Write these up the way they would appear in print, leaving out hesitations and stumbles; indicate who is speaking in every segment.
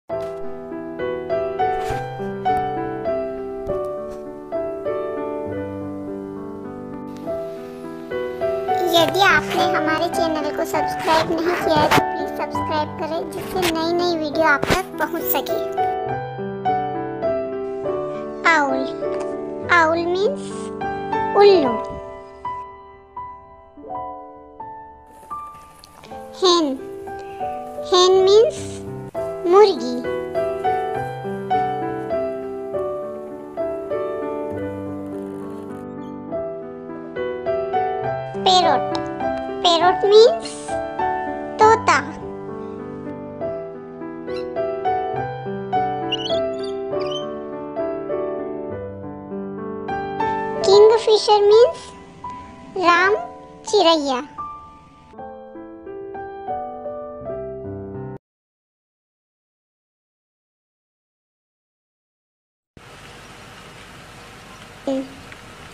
Speaker 1: यदि आपने हमारे चैनल को सब्सक्राइब नहीं किया है तो प्लीज़ सब्सक्राइब करें, जिससे नई नई वीडियो आप तक पहुंच सके। आउल। आउल मीन्स उल्लू। hen। hen मीन्स मुर्गी। parrot। parrot means तोता। kingfisher means राम चिरैया।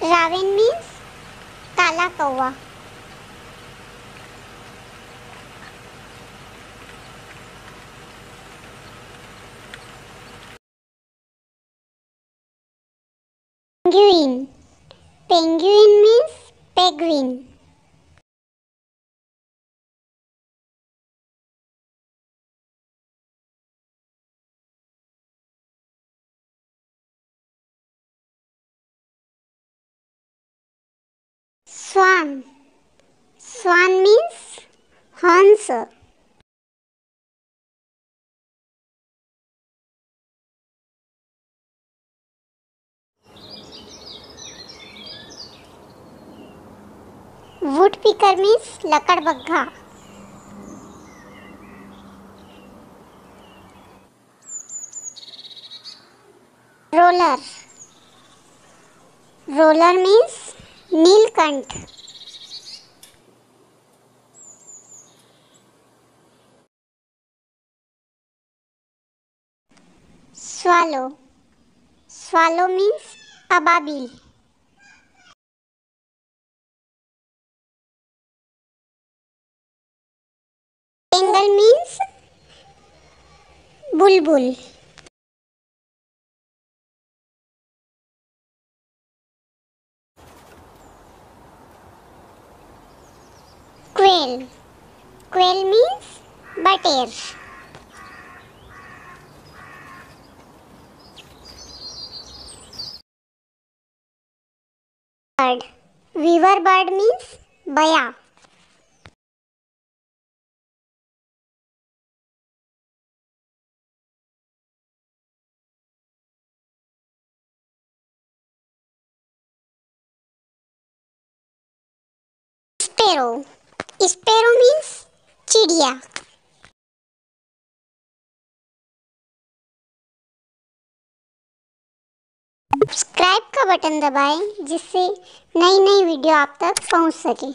Speaker 1: रावेन मीन्स काला कौवा। Penguin. Penguin means penguin. Swan. Swan means हंस। वुड पिकर मीन्स लकड़बग्घा। रोलर। रोलर मीन्स नीलकंठ। स्वालो। स्वालो मीन्स अबाबिल। एंगल मीन्स बुलबुल। क्वेल। क्वेल मीन्स बटेर। बर्ड। वीवर बर्ड मीन्स बया। स्पैरो। स्पैरो मीन्स चिड़िया। सब्सक्राइब का बटन दबाएं, जिससे नई नई वीडियो आप तक पहुंच सके।